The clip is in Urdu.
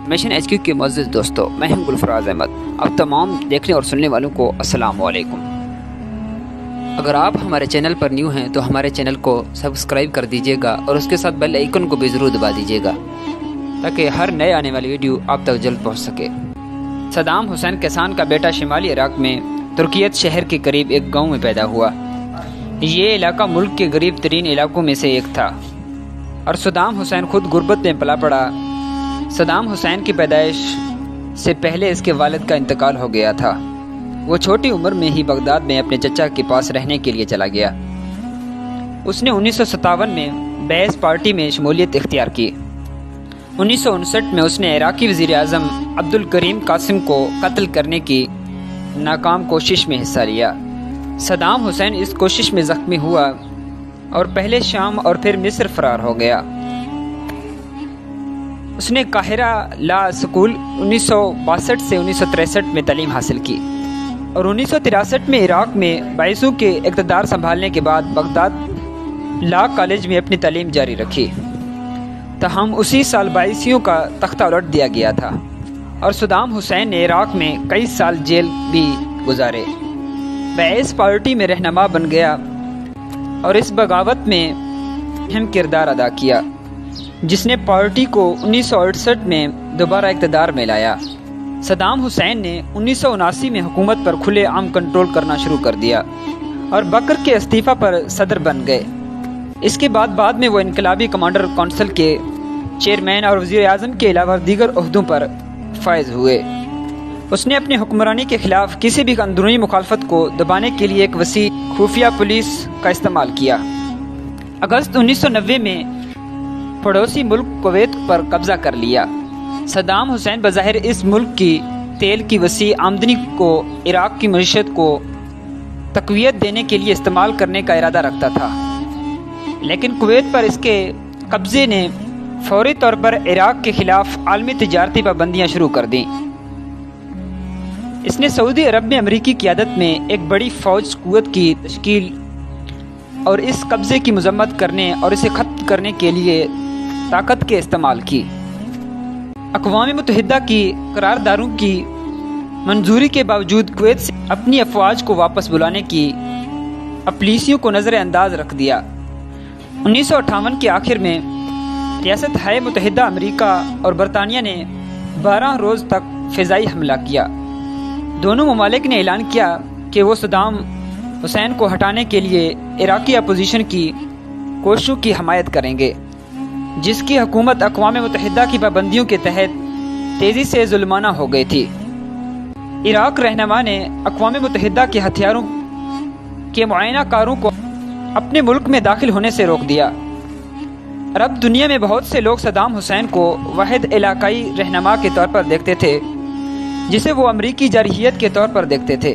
مشن ایچ کیو کے معزز دوستو، میں ہوں گلفراز احمد۔ اب تمام دیکھنے اور سننے والوں کو السلام علیکم۔ اگر آپ ہمارے چینل پر نیو ہیں تو ہمارے چینل کو سبسکرائب کر دیجیے گا اور اس کے ساتھ بیل آئیکن کو بھی ضرور دبا دیجیے گا تاکہ ہر نئے آنے والی ویڈیو آپ تک جلد پہنچ سکے۔ صدام حسین کسان کا بیٹا شمالی عراق میں ترکیت شہر کے قریب ایک گاؤں میں پیدا ہوا۔ یہ علاقہ ملک کے غریب ترین علاقوں میں سے ایک تھا اور صدام حسین خود غربت میں پلا پڑا۔ صدام حسین کی پیدائش سے پہلے اس کے والد کا انتقال ہو گیا تھا۔ وہ چھوٹی عمر میں ہی بغداد میں اپنے چچا کے پاس رہنے کے لیے چلا گیا۔ اس نے 1957 میں بعث پارٹی میں شمولیت اختیار کی۔ 1959 میں اس نے عراقی وزیر اعظم عبدالکریم قاسم کو قتل کرنے کی ناکام کوشش میں حصہ لیا۔ صدام حسین اس کوشش میں زخمی ہوا اور پہلے شام اور پھر مصر فرار ہو گیا۔ اس نے قاہرہ لا اسکول 1962 سے 1963 میں تعلیم حاصل کی اور 1963 میں عراق میں بائیسوں کے اقتدار سنبھالنے کے بعد بغداد لا کالج میں اپنی تعلیم جاری رکھی۔ تاہم اسی سال بائیسیوں کا تختہ الٹ دیا گیا تھا اور صدام حسین نے عراق میں کئی سال جیل بھی گزارے۔ بعث پارٹی میں رہنما بن گیا اور اس بغاوت میں اہم کردار ادا کیا جس نے پارٹی کو 1968 میں دوبارہ اقتدار میں لایا۔ صدام حسین نے 1979 میں حکومت پر کھلے عام کنٹرول کرنا شروع کر دیا اور بکر کے استعفیٰ پر صدر بن گئے۔ اس کے بعد میں وہ انقلابی کمانڈر کونسل کے چیئرمین اور وزیر اعظم کے علاوہ دیگر عہدوں پر فائز ہوئے۔ اس نے اپنی حکمرانی کے خلاف کسی بھی اندرونی مخالفت کو دبانے کے لیے ایک وسیع خفیہ پولیس کا استعمال کیا۔ اگست 1990 میں پڑوسی ملک کویت پر قبضہ کر لیا۔ صدام حسین بظاہر اس ملک کی تیل کی وسیع آمدنی کو عراق کی معیشت کو تقویت دینے کے لیے استعمال کرنے کا ارادہ رکھتا تھا، لیکن کویت پر اس کے قبضے نے فوری طور پر عراق کے خلاف عالمی تجارتی پابندیاں شروع کر دیں۔ اس نے سعودی عرب میں امریکی قیادت میں ایک بڑی فوج قوت کی تشکیل اور اس قبضے کی مذمت کرنے اور اسے ختم کرنے کے لیے طاقت کے استعمال کی۔ اقوام متحدہ کی قراردادوں کی منظوری کے باوجود کویت سے اپنی افواج کو واپس بلانے کی اپلیسیوں کو نظر انداز رکھ دیا۔ 1958 کے آخر میں ریاست ہائے متحدہ امریکہ اور برطانیہ نے 12 روز تک فضائی حملہ کیا۔ دونوں ممالک نے اعلان کیا کہ وہ صدام حسین کو ہٹانے کے لیے عراقی اپوزیشن کی کوششوں کی حمایت کریں گے، جس کی حکومت اقوام متحدہ کی پابندیوں کے تحت تیزی سے ظلمانہ ہو گئی تھی۔ عراق رہنما نے اقوام متحدہ کے ہتھیاروں کے معائنہ کاروں کو اپنے ملک میں داخل ہونے سے روک دیا۔ عرب دنیا میں بہت سے لوگ صدام حسین کو واحد علاقائی رہنما کے طور پر دیکھتے تھے، جسے وہ امریکی جارحیت کے طور پر دیکھتے تھے۔